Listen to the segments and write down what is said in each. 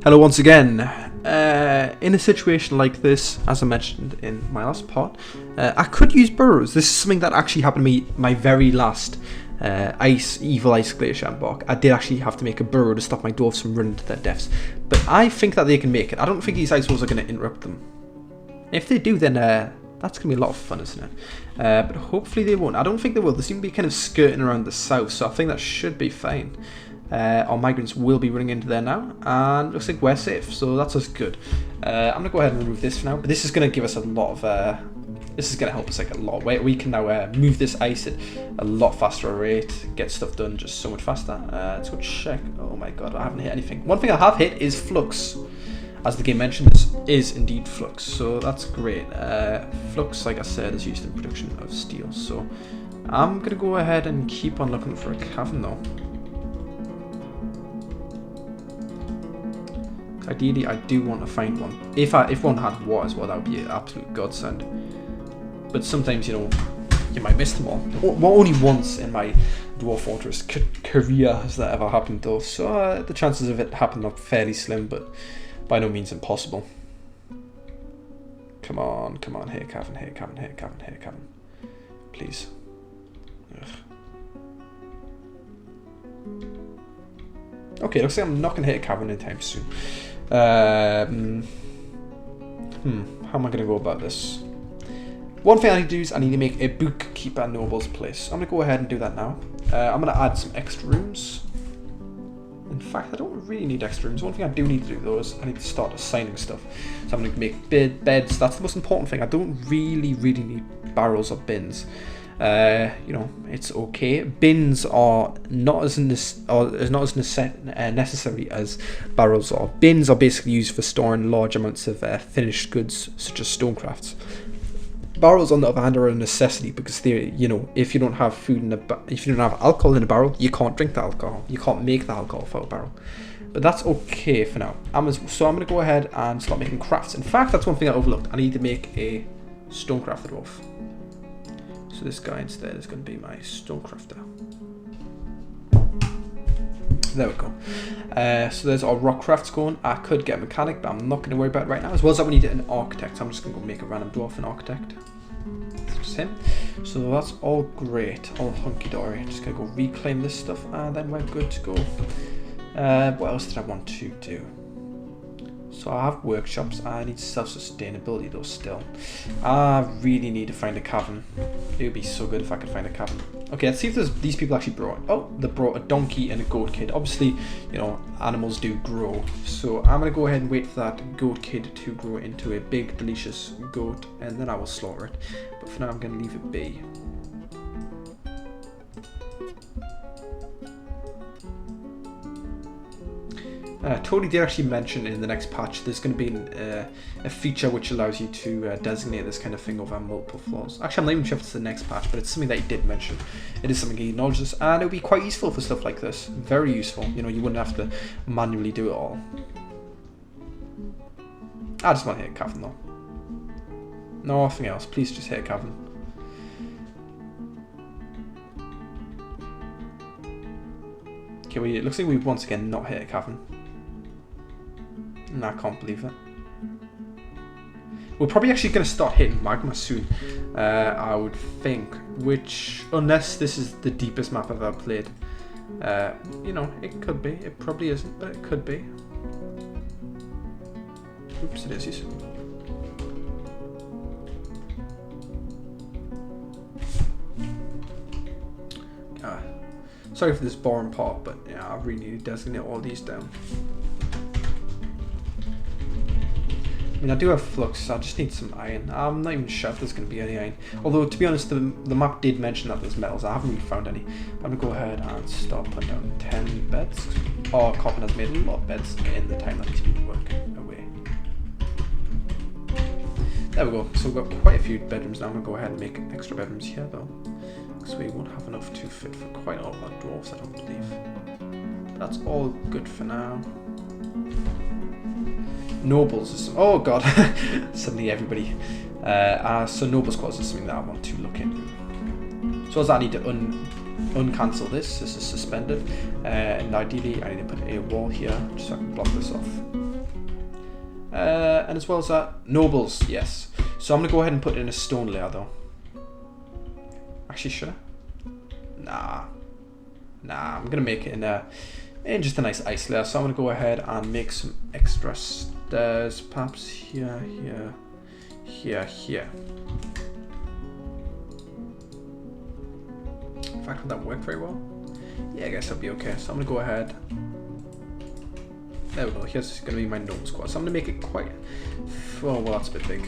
Hello once again. In a situation like this, as I mentioned in my last part, I could use burrows. This is something that actually happened to me my very last Evil Ice Glacier Embark. I did actually have to make a burrow to stop my dwarves from running to their deaths. But I think that they can make it. I don't think these ice walls are going to interrupt them. If they do, then that's going to be a lot of fun, isn't it? But hopefully they won't. I don't think they will. They seem to be kind of skirting around the south, so I think that should be fine. Our migrants will be running into there now, and looks like we're safe, so that's us good. I'm going to go ahead and remove this for now, but this is going to give us a lot of... this is going to help us like a lot. We can now move this ice at a lot faster rate, get stuff done just so much faster. Let's go check. Oh my god, I haven't hit anything. One thing I have hit is flux. As the game mentioned, this is indeed flux, so that's great. Flux, like I said, is used in production of steel, so I'm going to go ahead and keep on looking for a cavern though. Ideally, I do want to find one. If one had water as well, that would be an absolute godsend. But sometimes, you know, you might miss them all. Well, only once in my Dwarf Fortress career has that ever happened though, so the chances of it happening are fairly slim, but by no means impossible. Come on, come on, here cavern, here cavern, here cavern, here cavern. Please. Ugh. Okay, looks like I'm not going to hit a cavern anytime soon. How am I going to go about this? One thing I need to do is I need to make a bookkeeper noble's place. I'm going to go ahead and do that now. I'm going to add some extra rooms. In fact, I don't really need extra rooms. One thing I do need to do though is I need to start assigning stuff. So I'm going to make beds. That's the most important thing. I don't really need barrels or bins. You know, it's okay. Bins are not as necessary as barrels are. Bins are basically used for storing large amounts of finished goods, such as stonecrafts. Barrels, on the other hand, are a necessity because they, you know, if you don't have food in if you don't have alcohol in a barrel, you can't drink the alcohol. You can't make the alcohol for a barrel. But that's okay for now. So I'm going to go ahead and start making crafts. In fact, that's one thing I overlooked. I need to make a stonecraft dwarf. So this guy instead is going to be my stonecrafter. There we go. So there's our rock crafts going. I could get a mechanic, but I'm not going to worry about it right now. As well as that, we need an architect. So I'm just going to go make a random dwarf an architect. That's just him. So that's all great. All hunky-dory. Just going to go reclaim this stuff, and then we're good to go. What else did I want to do? So I have workshops. I need self-sustainability though still. I really need to find a cavern. It would be so good if I could find a cavern. Okay, let's see if these people actually brought... Oh, they brought a donkey and a goat kid. Obviously, you know, animals do grow. So I'm going to go ahead and wait for that goat kid to grow into a big, delicious goat. And then I will slaughter it. But for now, I'm going to leave it be. Totally did actually mention in the next patch there's going to be a feature which allows you to designate this kind of thing over multiple floors. Actually, I'm not even sure if it's the next patch, but it's something that he did mention. It is something he acknowledges, and it would be quite useful for stuff like this. Very useful. You know, you wouldn't have to manually do it all. I just want to hit a cavern though. Nothing else. Please just hit a cavern. Okay, it looks like we've once again not hit a cavern. No, I can't believe it. We're probably actually going to start hitting magma soon, I would think. Which, unless this is the deepest map I've ever played, you know, it could be. It probably isn't, but it could be. Oops, it is. You see. Sorry for this boring part, but yeah, I really need to designate all these down. I mean, I do have flux, I just need some iron. I'm not even sure if there's going to be any iron. Although, to be honest, the map did mention that there's metals. I haven't really found any. I'm going to go ahead and start putting down 10 beds. Oh, Carbon has made a lot of beds in the time that he's been working away. There we go. So we've got quite a few bedrooms now. I'm going to go ahead and make extra bedrooms here, though. So we won't have enough to fit for quite a lot of our dwarves, I don't believe. But that's all good for now. Nobles is oh god, suddenly everybody. So nobles clause is something that I want to look into. So as I need to uncancel this. This is suspended, and ideally I need to put a wall here just so I can block this off. And as well as that, nobles, yes. So I'm going to go ahead and put in a stone layer though. Actually, should I? Nah, I'm going to make it in just a nice ice layer. So I'm going to go ahead and make some extra stairs, perhaps here. In fact, would that work very well? Yeah, I guess that'll be okay. So I'm going to go ahead. There we go. Here's going to be my gnome squad. So I'm going to make it quite... Oh, well, that's a bit big.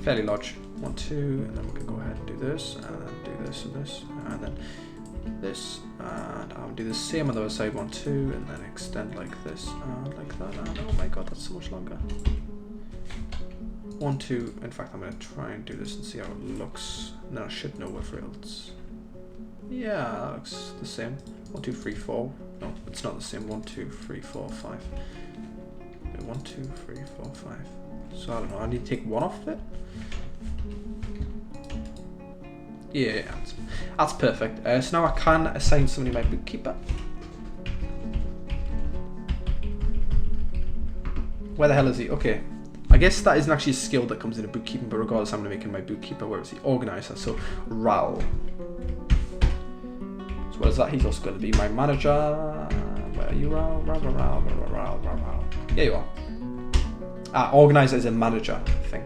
Fairly large. 1, 2, and then we can go ahead and do this, and then do this and this, and then this, and I'll do the same on the other side. 1, 2, and then extend like this, and like that. And oh my god, that's so much longer. 1, 2. In fact, I'm going to try and do this and see how it looks. No, I should know what rails. Yeah, that looks the same. 1, 2, 3, 4. No, it's not the same. 1, 2, 3, 4, 5. 1, 2, 3, 4, 5. So I don't know. I need to take one off of it. Yeah, that's perfect. So now I can assign somebody my bookkeeper. Where the hell is he? Okay. I guess that isn't actually a skill that comes into bookkeeping, but regardless, I'm going to make him my bookkeeper. Where is he? Organizer. So, Ral. So what is that? He's also going to be my manager. Where are you, Ral? Ral. Yeah, you are. Organizer is a manager thing.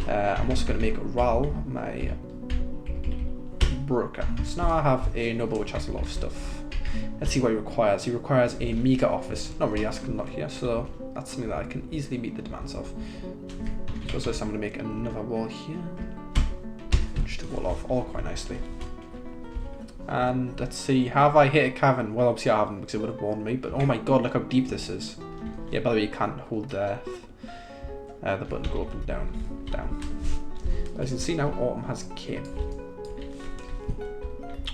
I'm also going to make Ral my broker. So now I have a noble which has a lot of stuff. Let's see what he requires. He requires a meager office. Not really asking a lot here, so that's something that I can easily meet the demands of. So I'm going to make another wall here. Just to wall off all quite nicely. And let's see, have I hit a cavern? Well, obviously I haven't because it would have warned me, but oh my god, look how deep this is. Yeah, by the way, you can't hold the button to go up and down. As you can see now, autumn has came.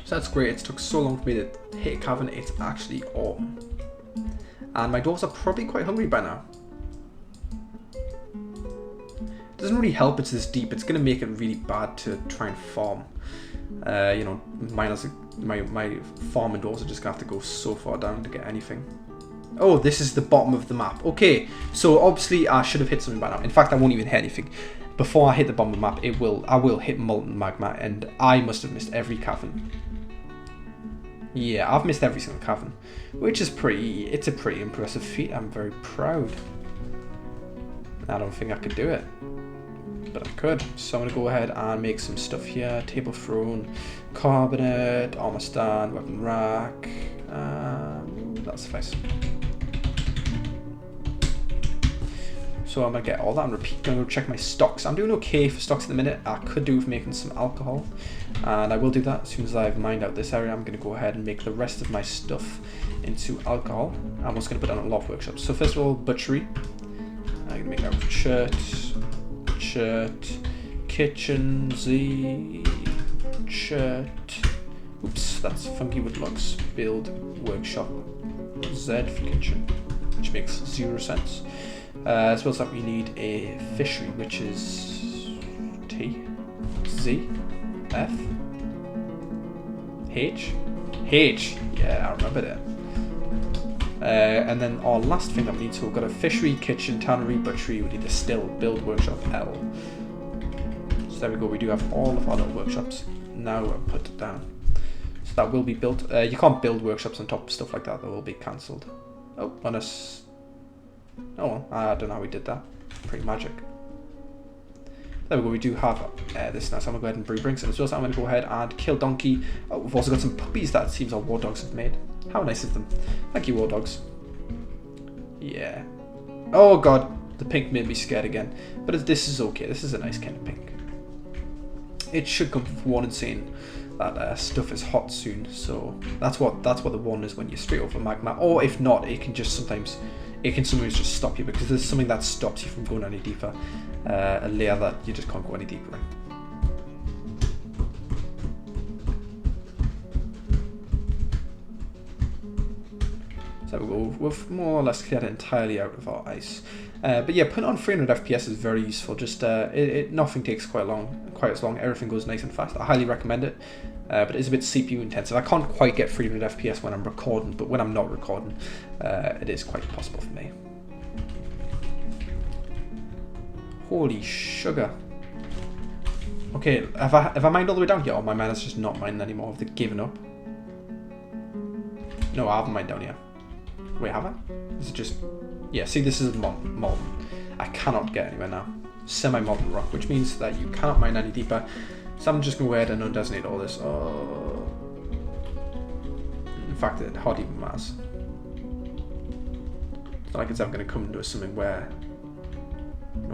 So that's great. It took so long for me to hit a cavern. It's actually autumn. And my dwarves are probably quite hungry by now. It doesn't really help it's this deep. It's going to make it really bad to try and farm. You know, my farm and dwarves are just going to have to go so far down to get anything. Oh, this is the bottom of the map. Okay, so obviously I should have hit something by now. In fact, I won't even hit anything. Before I hit the bottom of the map, I will hit molten magma, and I must have missed every cavern. Yeah, I've missed every single cavern, which is it's a pretty impressive feat. I'm very proud. I don't think I could do it, but I could. So I'm going to go ahead and make some stuff here. Table throne, cabinet, armor stand, weapon rack. That'll suffice. So I'm going to get all that and repeat. I'm going to go check my stocks. I'm doing okay for stocks at the minute. I could do with making some alcohol. And I will do that as soon as I've mined out this area. I'm going to go ahead and make the rest of my stuff into alcohol. I'm also going to put down a lot of workshops. So first of all, butchery. I'm going to make that shirt, kitchen, shirt. Oops, that's funky wood logs. Build, workshop, Z for kitchen, which makes 0 sense. As well as that, we need a fishery, which is T, Z, F, H. Yeah, I remember that. And then our last thing that we need, so we've got a fishery, kitchen, tannery, butchery. We need a still, build, workshop, L. So there we go. We do have all of our little workshops now put down. So that will be built. You can't build workshops on top of stuff like that. That will be cancelled. Oh, oh well, I don't know how we did that. Pretty magic. There we go, we do have this now, so I'm going to go ahead and brew drinks. And as well as I'm going to go ahead and kill donkey. Oh, we've also got some puppies that it seems our war dogs have made. How nice of them. Thank you, war dogs. Yeah. Oh god, the pink made me scared again. But this is okay, this is a nice kind of pink. It should come from one and saying that stuff is hot soon, so that's what the one is when you're straight over magma. Or if not, it can sometimes just stop you because there's something that stops you from going any deeper. A layer that you just can't go any deeper in. So we've more or less cleared it entirely out of our ice. But yeah, putting on 300 FPS is very useful. Just nothing takes quite as long. Everything goes nice and fast. I highly recommend it. But it is a bit CPU intensive. I can't quite get 300 FPS when I'm recording, but when I'm not recording, it is quite possible for me. Holy sugar. Okay, have I mined all the way down here? Or my miner's just not mining anymore? Have they given up? No, I haven't mined down here. Wait, have I? Is it just... Yeah, see, this is molten. I cannot get anywhere now. Semi-molten rock, which means that you cannot mine any deeper. So I'm just going to go ahead and undesignate all this. Oh. In fact, it hardly even matters. It's not like it's ever going to come to something where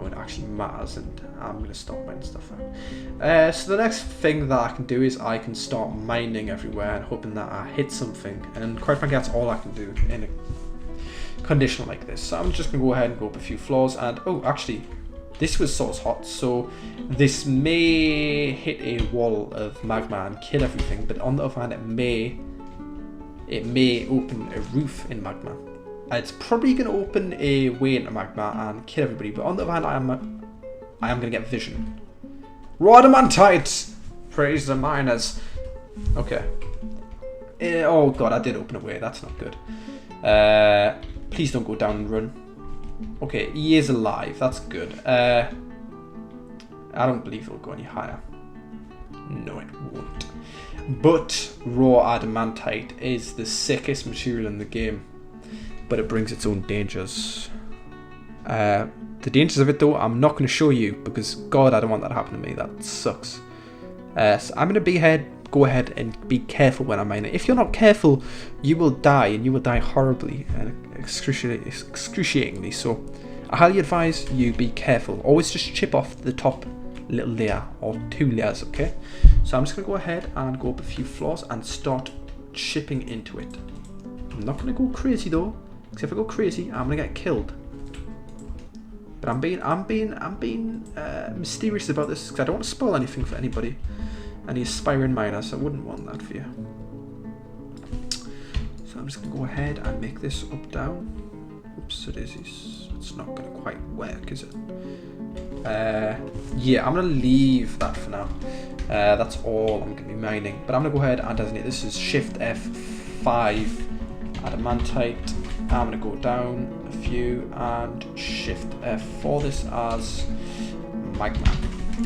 it actually matters, and I'm going to stop mining stuff out. So the next thing that I can do is I can start mining everywhere and hoping that I hit something. And quite frankly, that's all I can do in a condition like this. So I'm just going to go ahead and go up a few floors. And oh, actually, this was source hot, so this may hit a wall of magma and kill everything. But on the other hand, it may open a roof in magma. It's probably going to open a way into magma and kill everybody. But on the other hand, I am going to get vision. Raw Adamantite! Praise the miners. Okay. Oh god, I did open a way. That's not good. Please don't go down and run. Okay, he is alive. That's good. I don't believe it'll go any higher. No, it won't. But raw adamantite is the sickest material in the game. But it brings its own dangers. The dangers of it, though, I'm not going to show you because, God, I don't want that to happen to me. That sucks. So I'm going to go ahead and be careful when I'm mining. If you're not careful, you will die, and you will die horribly and excruciatingly. So I highly advise you be careful. Always just chip off the top little layer or 2 layers, okay? So I'm just going to go ahead and go up a few floors and start chipping into it. I'm not going to go crazy, though. Because if I go crazy, I'm gonna get killed. But I'm being mysterious about this because I don't want to spoil anything for anybody. Any aspiring miners, I wouldn't want that for you. So I'm just gonna go ahead and make this up down. Oops, it's not gonna quite work, is it? Yeah, I'm gonna leave that for now. That's all I'm gonna be mining. But I'm gonna go ahead and designate this as Shift F5 adamantite. I'm going to go down a few and Shift F for this as magma.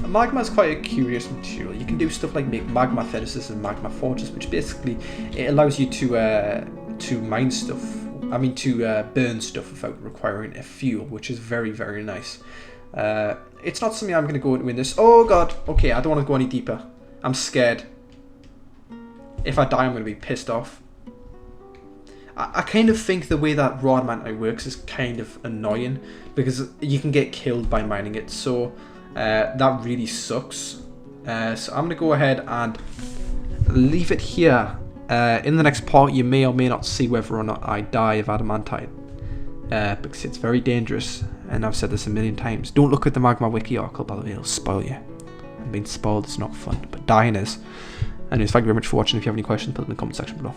Magma is quite a curious material. You can do stuff like make magma furnaces and magma fortress, which basically it allows you to mine stuff. I mean to burn stuff without requiring a fuel, which is very, very nice. It's not something I'm going to go into in this. Oh god, okay, I don't want to go any deeper. I'm scared. If I die, I'm going to be pissed off. I kind of think the way that raw adamantite works is kind of annoying because you can get killed by mining it, so that really sucks. So I'm going to go ahead and leave it here. In the next part, you may or may not see whether or not I die of adamantite because it's very dangerous, and I've said this a million times. Don't look at the Magma Wiki article, by the way, it'll spoil you. And being spoiled is not fun, but dying is. Anyways, thank you very much for watching. If you have any questions, put them in the comment section below.